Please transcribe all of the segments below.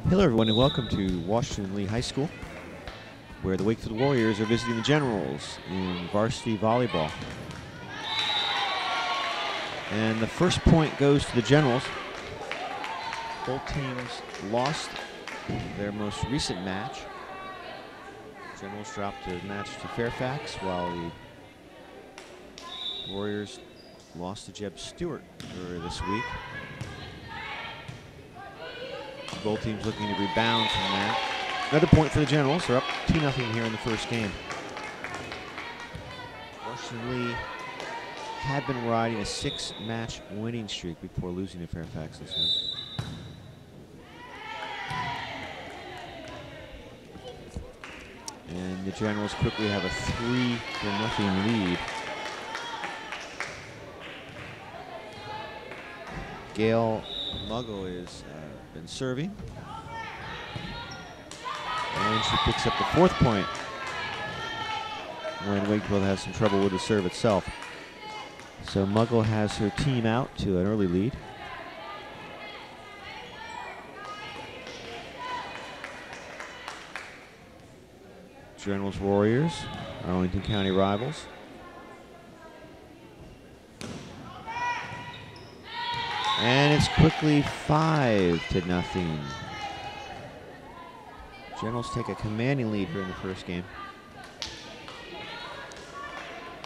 Hello everyone and welcome to Washington Lee High School, where the Wakefield Warriors are visiting the Generals in Varsity Volleyball. And the first point goes to the Generals. Both teams lost their most recent match. Generals dropped a match to Fairfax, while the Warriors lost to Jeb Stewart earlier this week. Both teams looking to rebound from that. Another point for the Generals. They're up 2-0 here in the first game. Washington Lee had been riding a 6-match winning streak before losing to Fairfax this week. And the Generals quickly have a 3-0 lead. Gail Muggle has been serving. And she picks up the 4th point when Wakefield has some trouble with the serve itself. So Muggle has her team out to an early lead. Generals Warriors, Arlington County rivals. And it's quickly 5-0. Generals take a commanding lead here in the first game.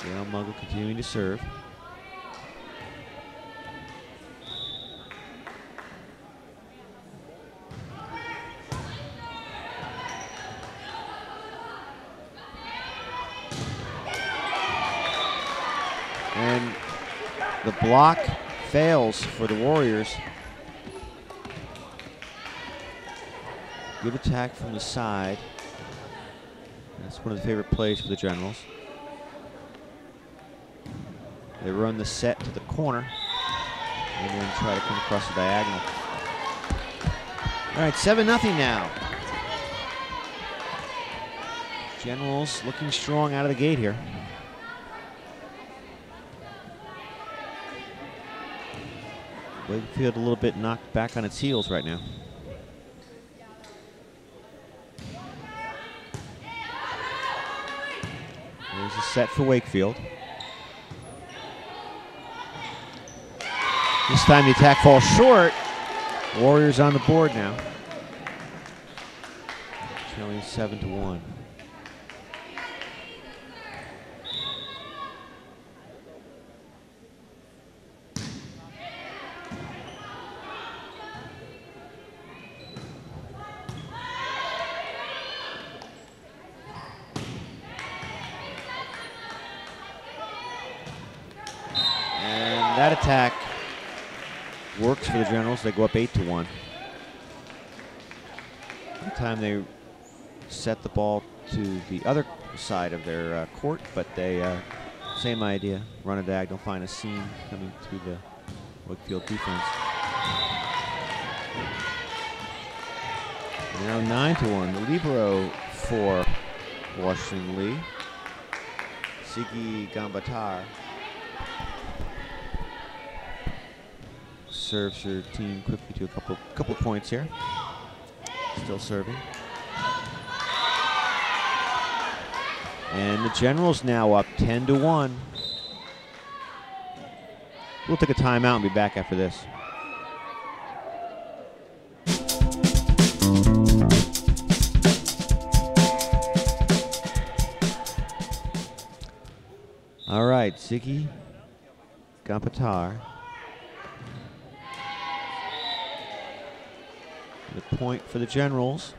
Gail Muggle continuing to serve. And the block fails for the Warriors. Good attack from the side. That's one of the favorite plays for the Generals. They run the set to the corner and then try to come across the diagonal. All right, 7-0 now. Generals looking strong out of the gate here. Wakefield a little bit knocked back on its heels right now. There's a set for Wakefield. This time the attack falls short. Warriors on the board now. Trailing 7-1. That attack works for the Generals. They go up 8-1. Every time they set the ball to the other side of their court, but they, same idea, run a diagonal, find a seam coming to the Wakefield defense. Now 9-1. The libero for Washington Lee, Sigi Gambatar, serves her team quickly to a couple points here. Still serving. And the Generals now up 10-1. We'll take a timeout and be back after this. All right, Sigi Gambatar. The point for the Generals.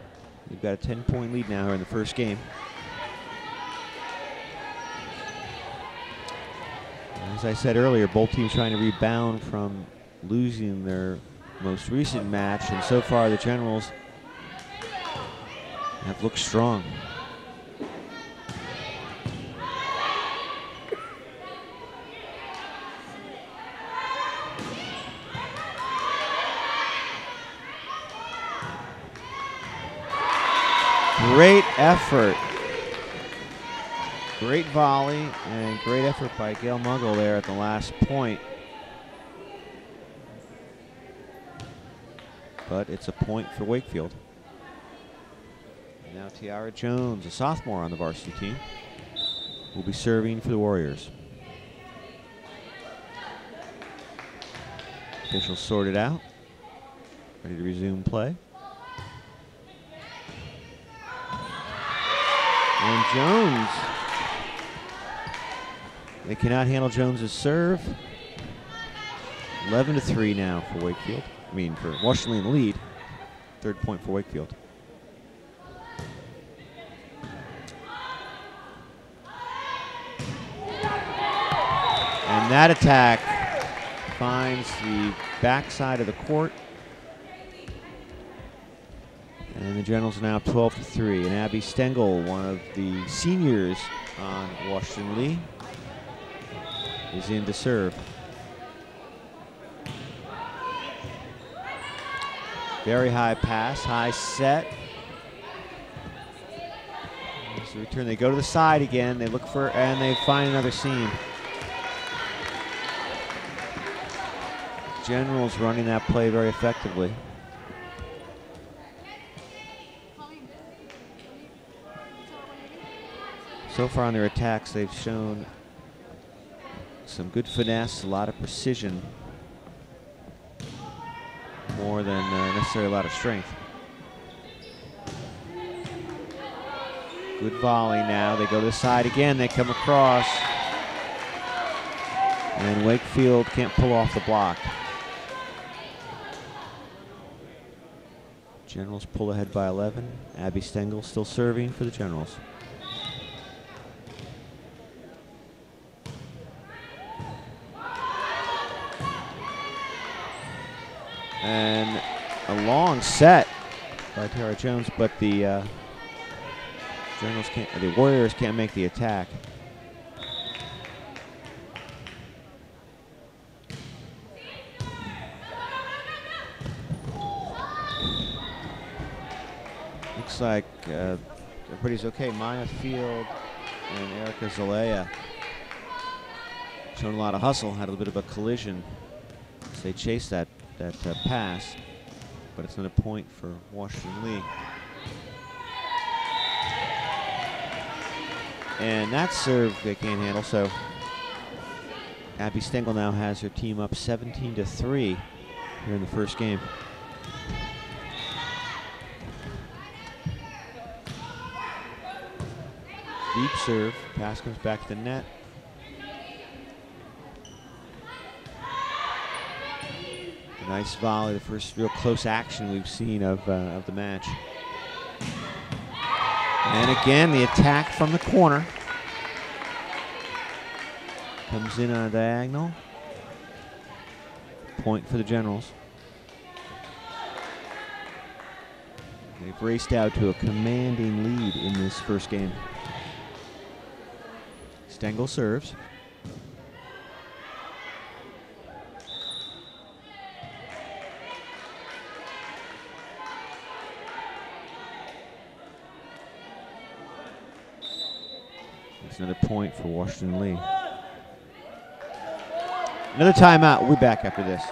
We've got a 10-point lead now here in the first game. As I said earlier, both teams trying to rebound from losing their most recent match, and so far the Generals have looked strong. Great effort. Great volley and great effort by Gail Muggle there at the last point. but it's a point for Wakefield. Now Tiara Jones, a sophomore on the varsity team, will be serving for the Warriors. Officials sorted out, ready to resume play. And Jones, they cannot handle Jones's serve. 11-3 now for Wakefield. I mean, for Washington in the lead. Third point for Wakefield. And that attack finds the backside of the court. And the Generals are now 12-3. And Abby Stengel, one of the seniors on Washington Lee, is in to serve. Very high pass, high set. There's the return. They go to the side again. They look for, and they find another seam. Generals running that play very effectively. So far on their attacks, they've shown some good finesse, a lot of precision, more than necessarily a lot of strength. Good volley now. They go to the side again. They come across. And Wakefield can't pull off the block. Generals pull ahead by 11. Abby Stengel still serving for the Generals. And a long set by Tara Jones, but the Generals can't, the Warriors can't make the attack. Looks like everybody's okay. Maya Field and Erica Zalea showing a lot of hustle, had a little bit of a collision as they chased that pass, but it's another point for Washington Lee. And that serve they can't handle, so Abby Stengel now has her team up 17-3 here in the first game. Deep serve, pass comes back to the net. A nice volley, the first real close action we've seen of the match. And again, the attack from the corner. Comes in on a diagonal. Point for the Generals. They've raced out to a commanding lead in this first game. Stengel serves. It's another point for Washington Lee. Another timeout. We'll be back after this.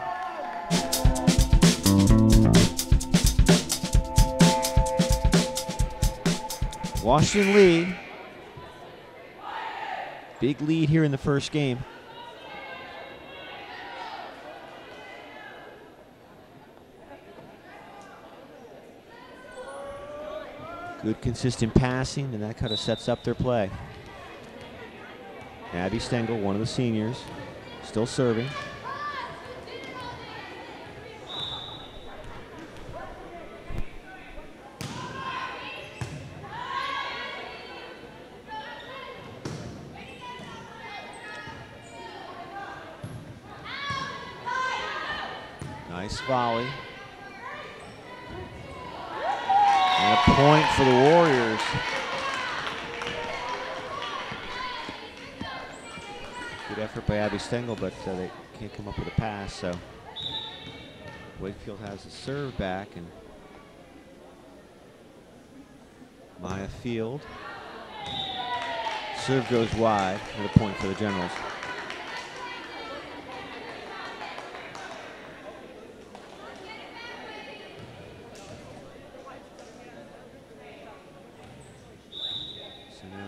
Washington Lee. Big lead here in the first game. Good consistent passing, and that kind of sets up their play. Abby Stengel, one of the seniors, still serving. Nice volley. And a point for the Warriors. Good effort by Abby Stengel, but they can't come up with a pass, so Wakefield has the serve back, and Maya Field. Serve goes wide for the point for the Generals.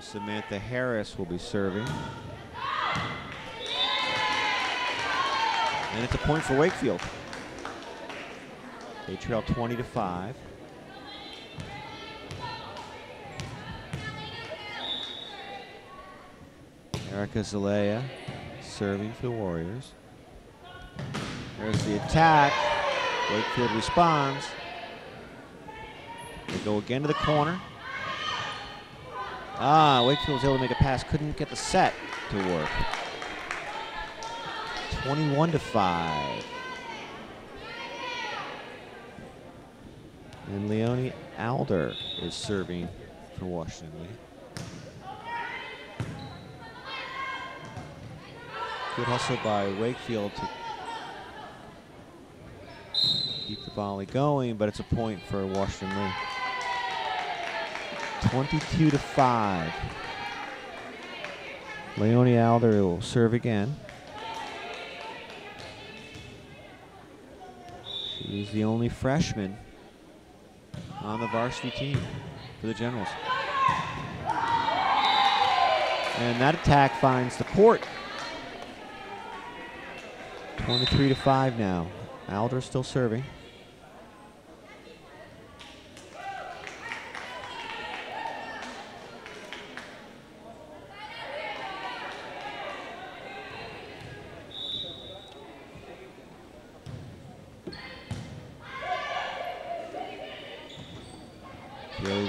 Samantha Harris will be serving. And it's a point for Wakefield. They trail 20-5. Erica Zelaya serving for the Warriors. There's the attack. Wakefield responds. They go again to the corner. Wakefield was able to make a pass, couldn't get the set to work. 21-5. And Leonie Alder is serving for Washington Lee. Good hustle by Wakefield to keep the volley going, but it's a point for Washington Lee. 22-5. Leonie Alder will serve again. She's the only freshman on the varsity team for the Generals. And that attack finds the court. 23-5 now. Alder still serving.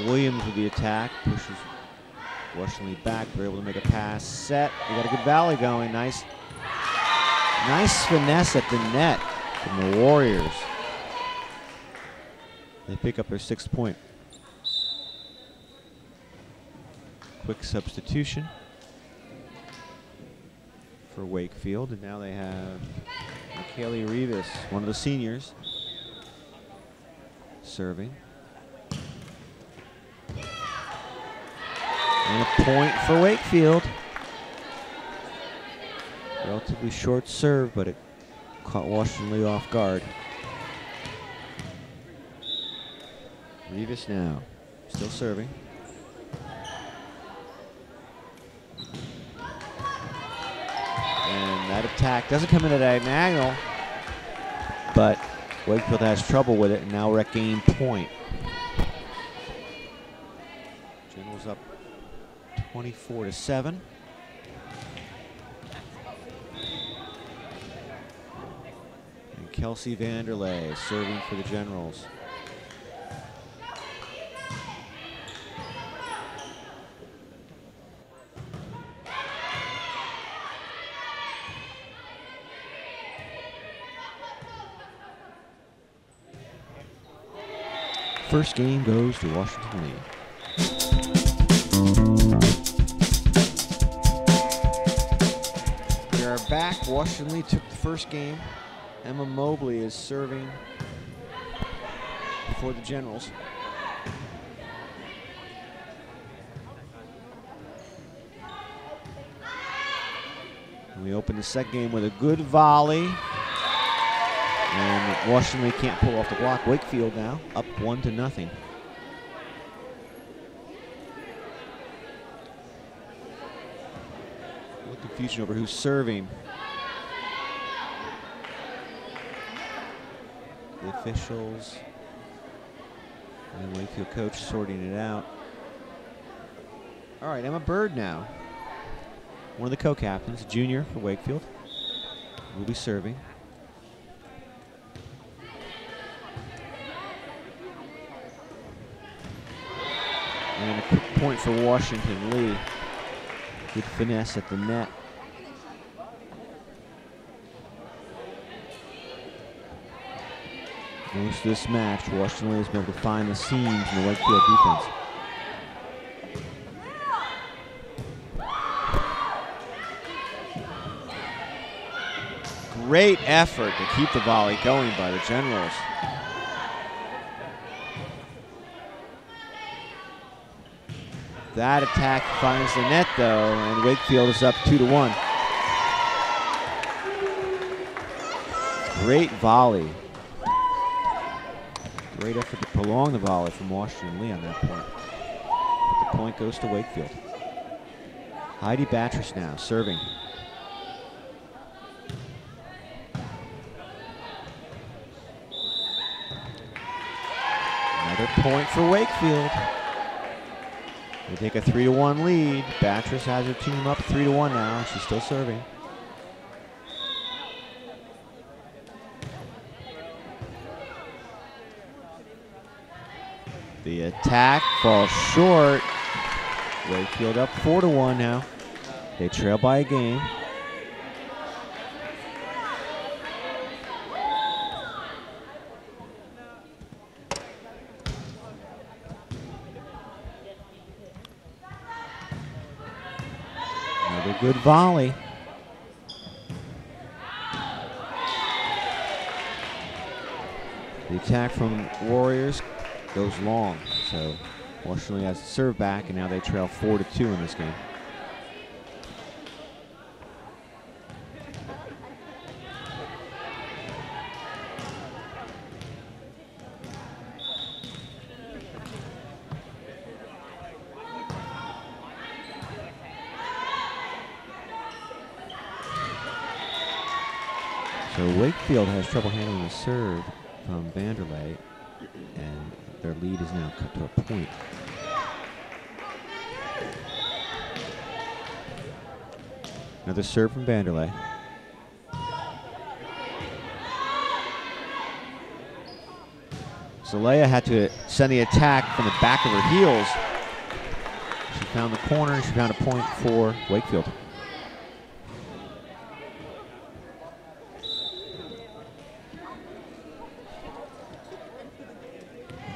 Williams with the attack, pushes Washington Lee back. They're able to make a pass, set. They got a good volley going. Nice finesse at the net from the Warriors. They pick up their 6th point. Quick substitution for Wakefield, and now they have Kaylee Rivas, one of the seniors, serving. And a point for Wakefield. Relatively short serve, but it caught Washington Lee off guard. Rivas now, still serving. And that attack doesn't come in at a diagonal, but Wakefield has trouble with it, and now we're at game point. Generals up 24-7. And Kelsey Vanderlei serving for the Generals. First game goes to Washington Lee. We are back. Washington Lee took the first game. Emma Mobley is serving for the Generals. And we open the second game with a good volley. And Washington Lee can't pull off the block. Wakefield now up 1-0. A little confusion over who's serving. The officials and the Wakefield coach sorting it out. All right, Emma Bird now, one of the co-captains, a junior for Wakefield, will be serving. And a quick point for Washington Lee. Good finesse at the net. Most of this match, Washington Lee has been able to find the seams in the Wakefield defense. Great effort to keep the volley going by the Generals. That attack finds the net, though, and Wakefield is up 2-1. Great volley. Great effort to prolong the volley from Washington Lee on that point. But the point goes to Wakefield. Heidi Batress now serving. Another point for Wakefield. They take a 3-1 lead. Batress has her team up 3-1 now. She's still serving. The attack falls short. Wakefield up 4-1 now. They trail by a game. Another good volley. The attack from Warriors goes long, so Washington has to serve back, and now they trail 4-2 in this game. So Wakefield has trouble handling the serve from Vanderlei, and their lead is now cut to a point. Another serve from Vanderlei. Zelaya had to send the attack from the back of her heels. She found the corner, she found a point for Wakefield.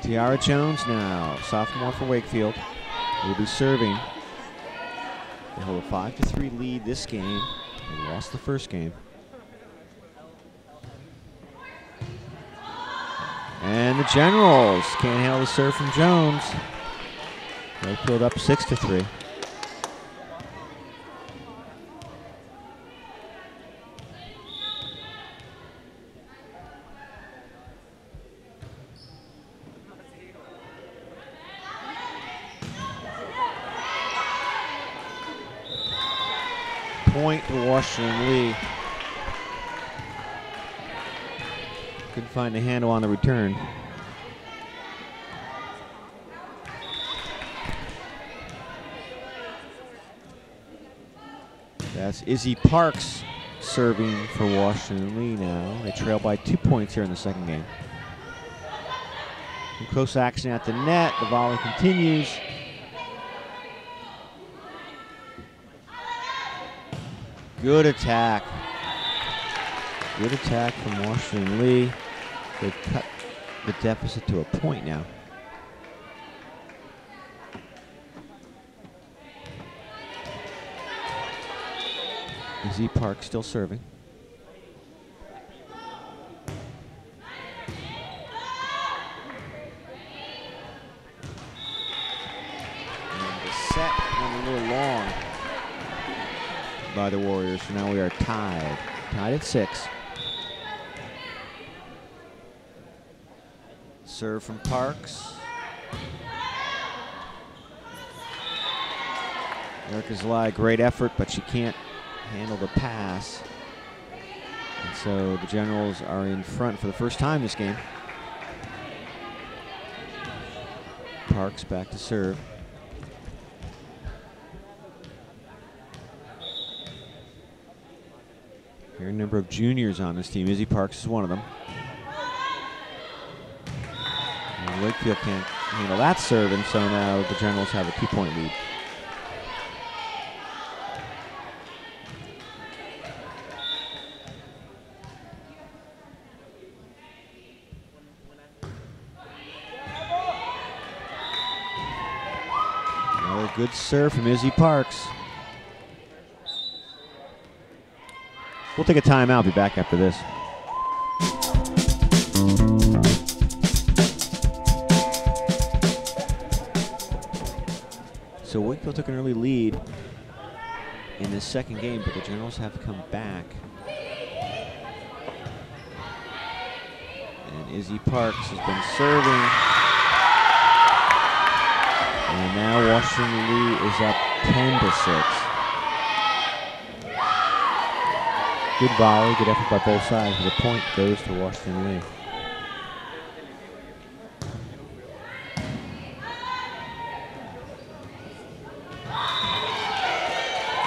Tiara Jones now, sophomore for Wakefield, will be serving. They hold a 5-3 lead this game. They lost the first game. And the Generals can't handle the serve from Jones. Wakefield up 6-3. Point to Washington Lee. Couldn't find a handle on the return. That's Izzy Parks serving for Washington Lee now. They trail by 2 points here in the second game. Some close action at the net. The volley continues. Good attack. Good attack from Washington Lee. They've cut the deficit to a point now. Izzy Park still serving. And the set went a little long by the Warriors, so now we are tied at 6. Serve from Parks. Erica Zelaya, great effort, but she can't handle the pass. And so the Generals are in front for the first time this game. Parks back to serve. Here are a number of juniors on this team. Izzy Parks is one of them. And Wakefield can't handle that serve, and so now the Generals have a 2-point lead. Another good serve from Izzy Parks. We'll take a timeout. Be back after this. So Wakefield took an early lead in this second game, but the Generals have come back. And Izzy Parks has been serving. And now Washington Lee is up 10-6. Good volley, good effort by both sides. The point goes to Washington Lee.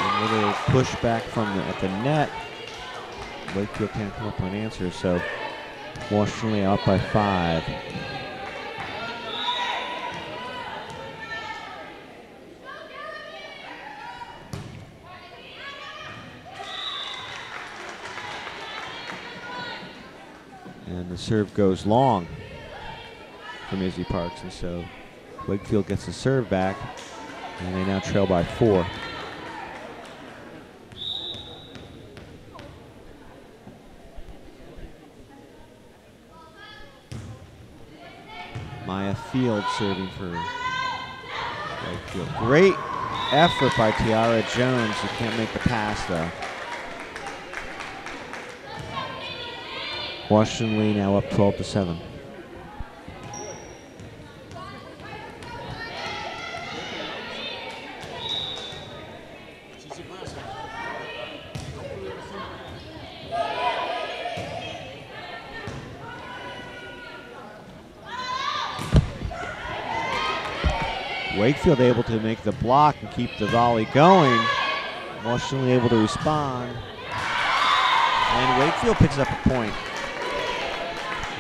A little pushback at the net. Wakefield can't come up with an answer, so Washington Lee up by 5. And the serve goes long from Izzy Parks, and so Wakefield gets the serve back, and they now trail by 4. Maya Field serving for Wakefield. Great effort by Tiara Jones, who can't make the pass though. Washington Lee now up 12-7. Wakefield able to make the block and keep the volley going. Washington Lee able to respond. And Wakefield picks up a point.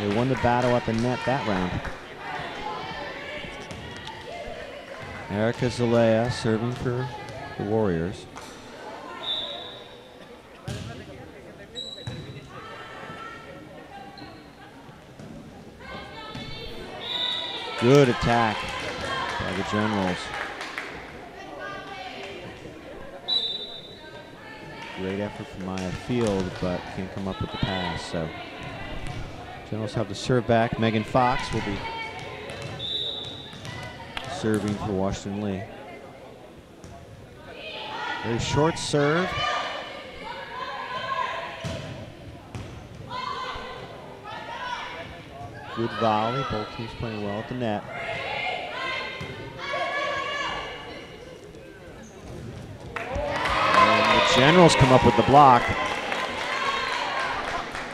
They won the battle at the net that round. Erica Zalea serving for the Warriors. Good attack by the Generals. Great effort from Maya Field, but can't come up with the pass. So Generals have the serve back. Megan Fox will be serving for Washington Lee. Very short serve. Good volley. Both teams playing well at the net. And the Generals come up with the block.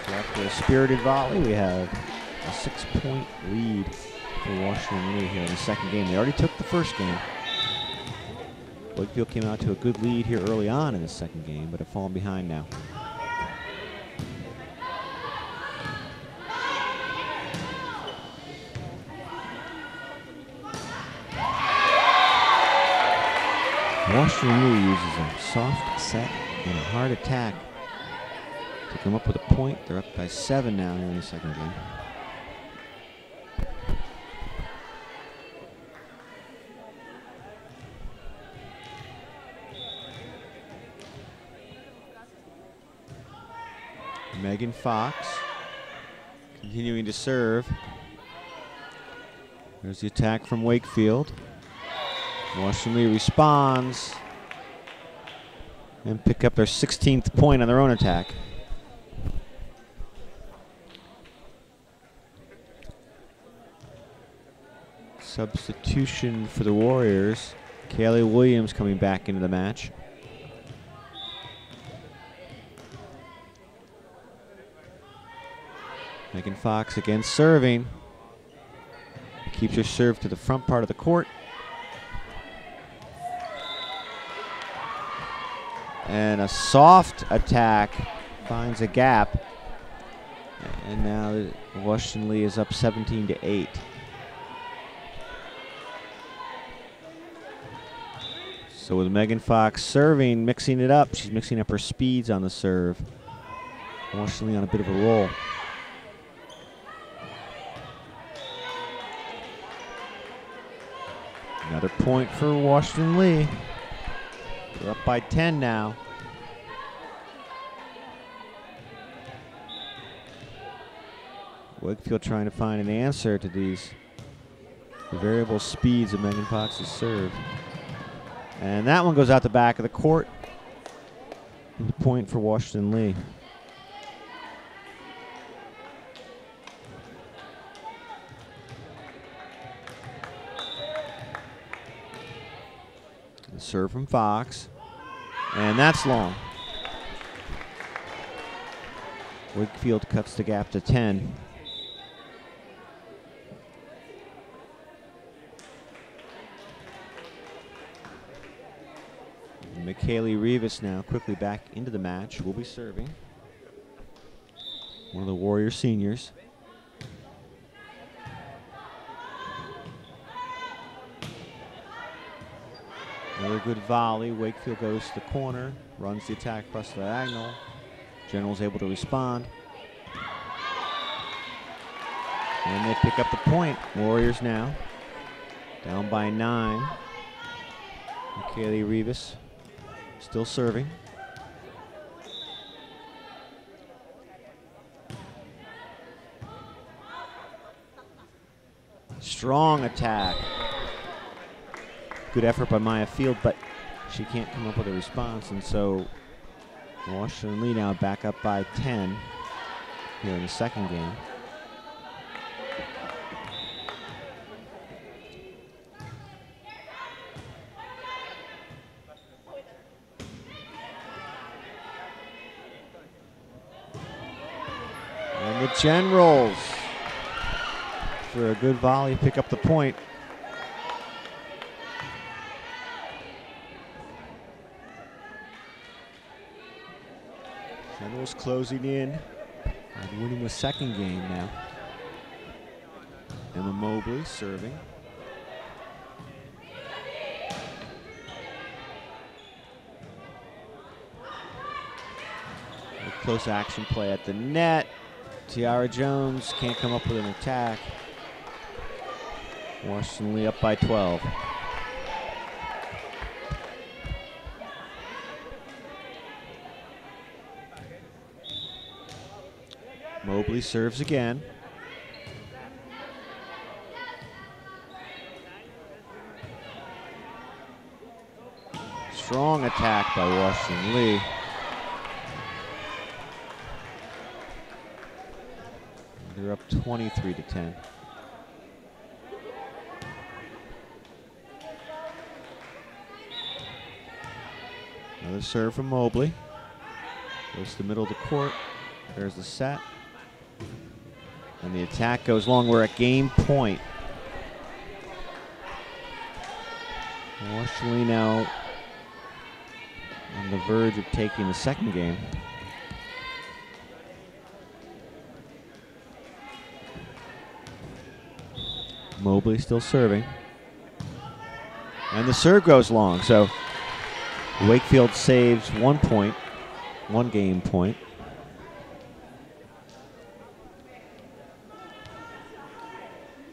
After a spirited volley, we have a 6-point lead for Washington Lee here in the second game. They already took the first game. Wakefield came out to a good lead here early on in the second game, but have fallen behind now. Washington Lee uses a soft set and a hard attack to come up with a point. They're up by 7 now here in the second game. Megan Fox continuing to serve. There's the attack from Wakefield. Washington Lee responds and pick up their 16th point on their own attack. Substitution for the Warriors. Kaylee Williams coming back into the match. Megan Fox again serving. Keeps her serve to the front part of the court. And a soft attack finds a gap. And now Washington Lee is up 17-8. So with Megan Fox serving, mixing it up, she's mixing up her speeds on the serve. Washington Lee on a bit of a roll. Another point for Washington Lee. They're up by 10 now. Wakefield trying to find an answer to the variable speeds of Megan Fox's serve. And that one goes out the back of the court. And the point for Washington Lee. The serve from Fox. And that's long. Wakefield cuts the gap to 10. McKaylee Rivas now quickly back into the match. Will be serving. One of the Warrior seniors. Another good volley. Wakefield goes to the corner, runs the attack across the diagonal. General's able to respond. And they pick up the point. Warriors now down by 9. McKaylee Rivas still serving. Strong attack. Good effort by Maya Field, but she can't come up with a response, and so Washington Lee now back up by 10 here in the second game. And the Generals, for a good volley, pick up the point. Generals closing in and winning the second game now. Emma Mobley serving. A close action play at the net. Tiara Jones can't come up with an attack. Washington Lee up by 12. Mobley serves again. Strong attack by Washington Lee. They're up 23-10. Another serve from Mobley. Goes to the middle of the court. There's the set. And the attack goes long. We're at game point. Washington Lee now on the verge of taking the second game. Mobley still serving. And the serve goes long. So Wakefield saves 1 point, 1 game point.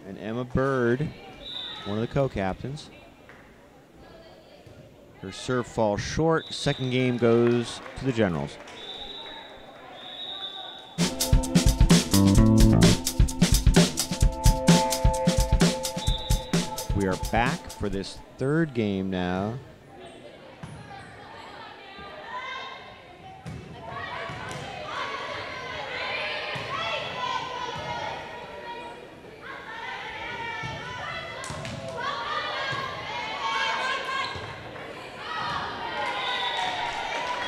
And Emma Bird, one of the co-captains. Her serve falls short. Second game goes to the Generals. We are back for this third game now.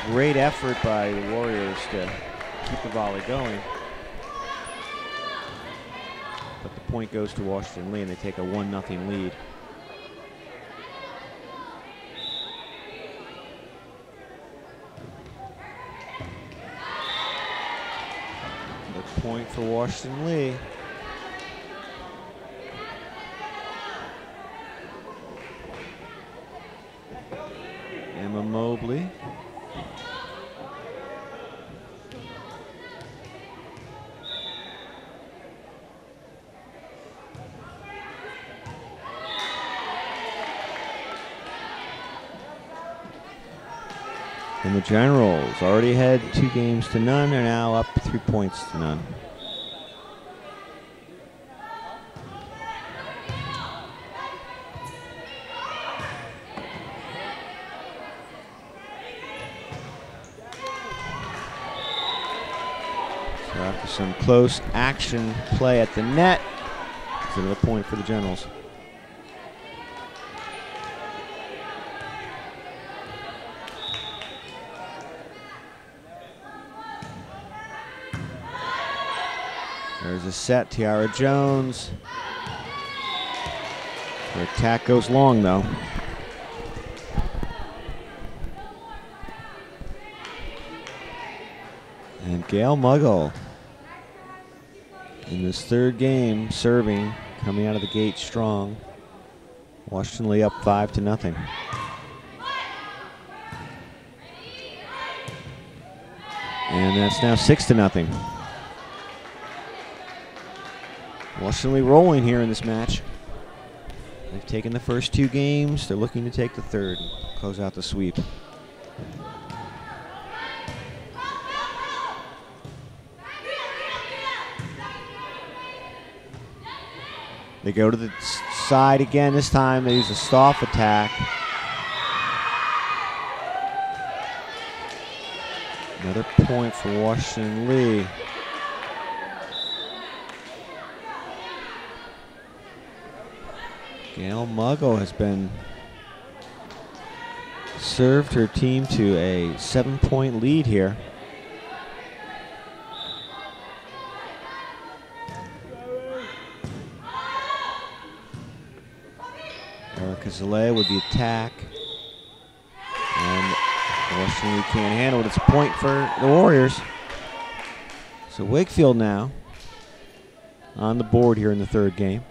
Great effort by the Warriors to keep the volley going. But the point goes to Washington Lee, and they take a 1-0 lead. The point for Washington Lee. Emma Mobley. And the Generals already had 2 games to none, are now up 3 points to none. So after some close action play at the net, it's another point for the Generals. There's a set, Tiara Jones. Her attack goes long though. And Gail Muggle in this third game, serving, coming out of the gate strong. Washington Lee up 5-0. And that's now 6-0. Washington Lee rolling here in this match. They've taken the first 2 games. They're looking to take the third and close out the sweep. They go to the side again. This time they use a Stoff attack. Another point for Washington Lee. Gail Muggle has been served her team to a 7-point lead here. Erica Zalea with the attack. And Washington Lee can't handle it. It's a point for the Warriors. So Wakefield now on the board here in the third game.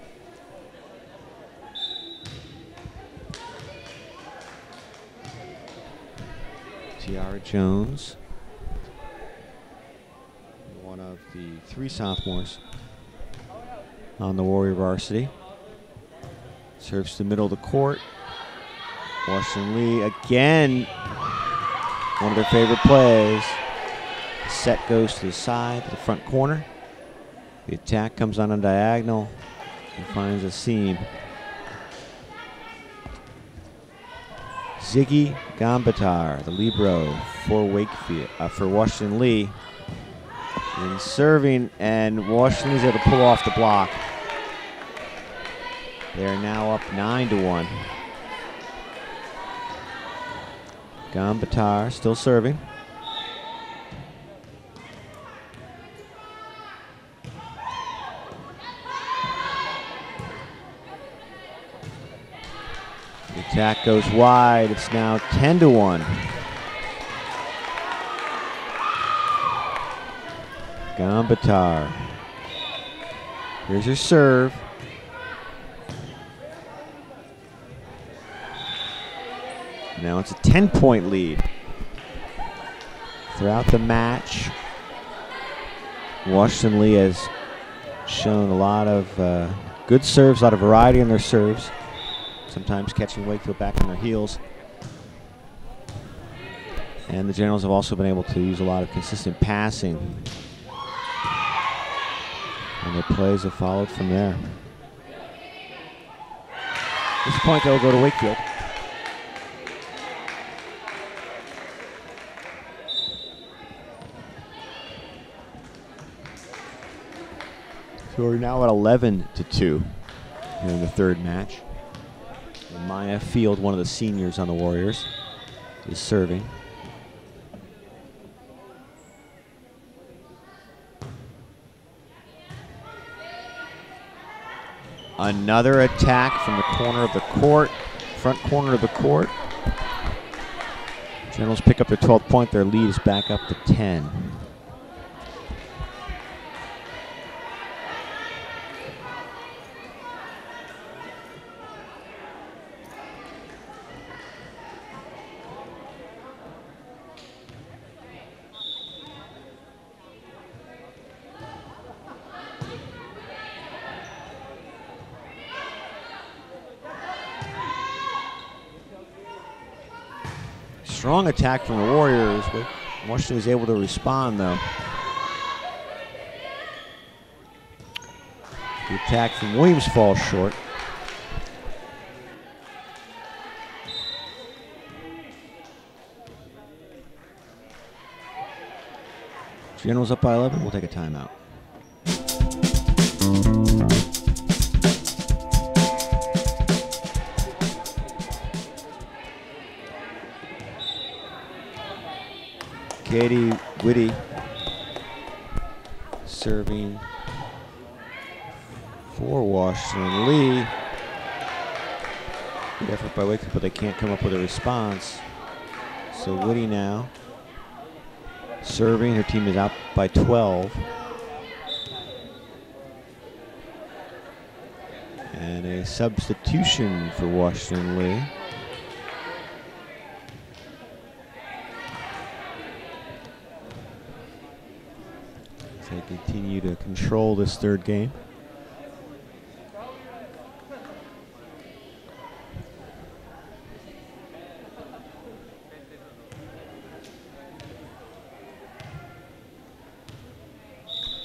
Tiara Jones, one of the 3 sophomores on the Warrior varsity. Serves to the middle of the court. Washington Lee again, one of their favorite plays. The set goes to the side, to the front corner. The attack comes on a diagonal and finds a seam. Ziggy Gambatar, the libero for Wakefield, for Washington Lee. And serving, and Washington Lee's able to pull off the block. They're now up 9-1. Gambatar still serving. The attack goes wide. It's now 10-1. Gambatar. Here's her serve. Now it's a 10-point lead. Throughout the match, Washington Lee has shown a lot of good serves, a lot of variety in their serves. Sometimes catching Wakefield back on their heels. And the Generals have also been able to use a lot of consistent passing. And their plays have followed from there. This point, they'll go to Wakefield. So we're now at 11-2 here in the third match. And Maya Field, one of the seniors on the Warriors, is serving. Another attack from the corner of the court, front corner of the court. Generals pick up their 12th point. Their lead is back up to 10. Strong attack from the Warriors, but Washington was able to respond though. The attack from Williams falls short. Generals up by 11, we'll take a timeout. Katie Whitty serving for Washington Lee. Good effort by Wakefield, but they can't come up with a response. So Woody now serving. Her team is out by 12. And a substitution for Washington Lee. As they continue to control this third game.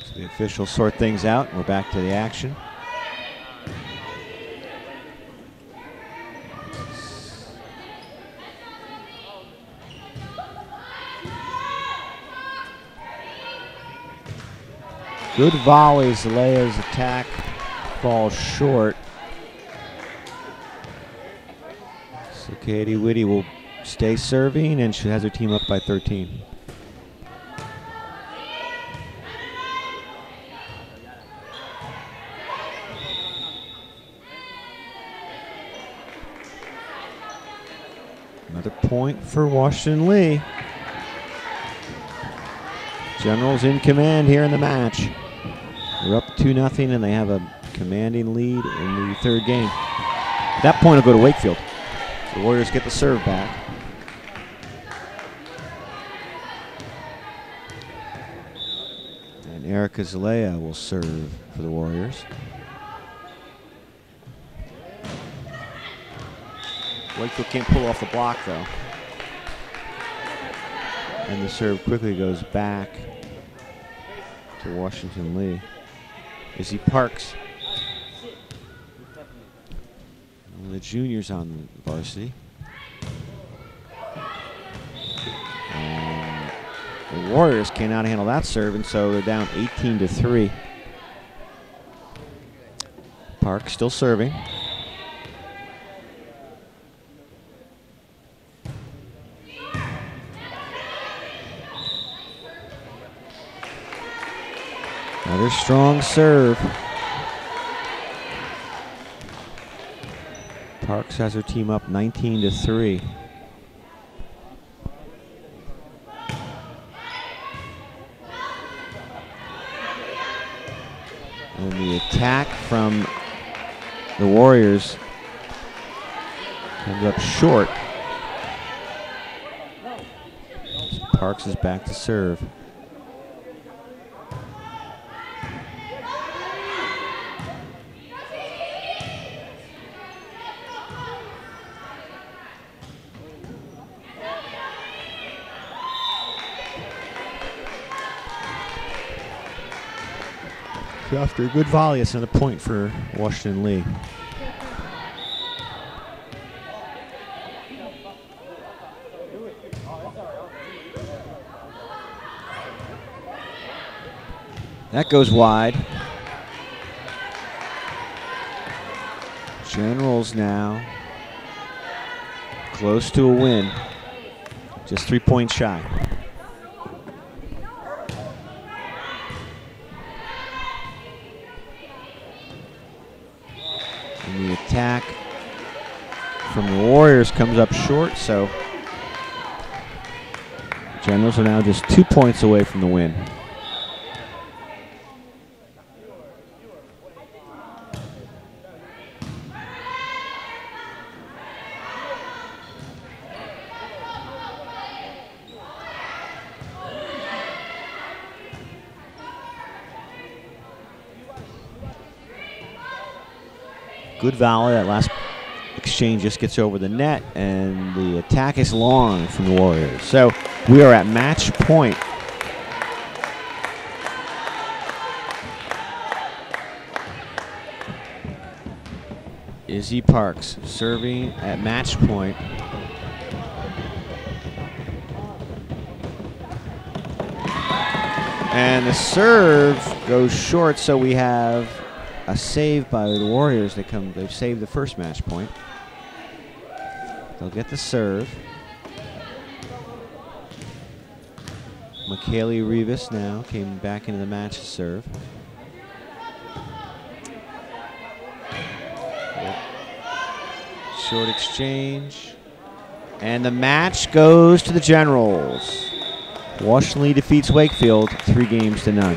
So the officials sort things out, and we're back to the action. Good volley. Zalea's attack falls short. So Katie Whitty will stay serving, and she has her team up by 13. Another point for Washington Lee. Generals in command here in the match. They're up 2-0, and they have a commanding lead in the third game. At that point, it'll go to Wakefield. The Warriors get the serve back. And Erica Zalea will serve for the Warriors. Wakefield can't pull off the block, though. And the serve quickly goes back to Washington Lee. Izzy Parks, one of the juniors on the varsity. And the Warriors cannot handle that serve, and so they're down 18-3. Parks still serving. Another strong serve. Parks has her team up 19-3. And the attack from the Warriors comes up short. Parks is back to serve. After a good volley, it's another point for Washington Lee. That goes wide. Generals now close to a win. Just 3 points shy. And the attack from the Warriors comes up short, so Generals are now just 2 points away from the win. Good volley. That last exchange just gets over the net, and the attack is long from the Warriors. So we are at match point. Izzy Parks serving at match point. And the serve goes short, so we have a save by the Warriors. They've saved the first match point. They'll get the serve. McKaylee Rivas now came back into the match to serve. Short exchange. And the match goes to the Generals. Washington defeats Wakefield 3 games to none.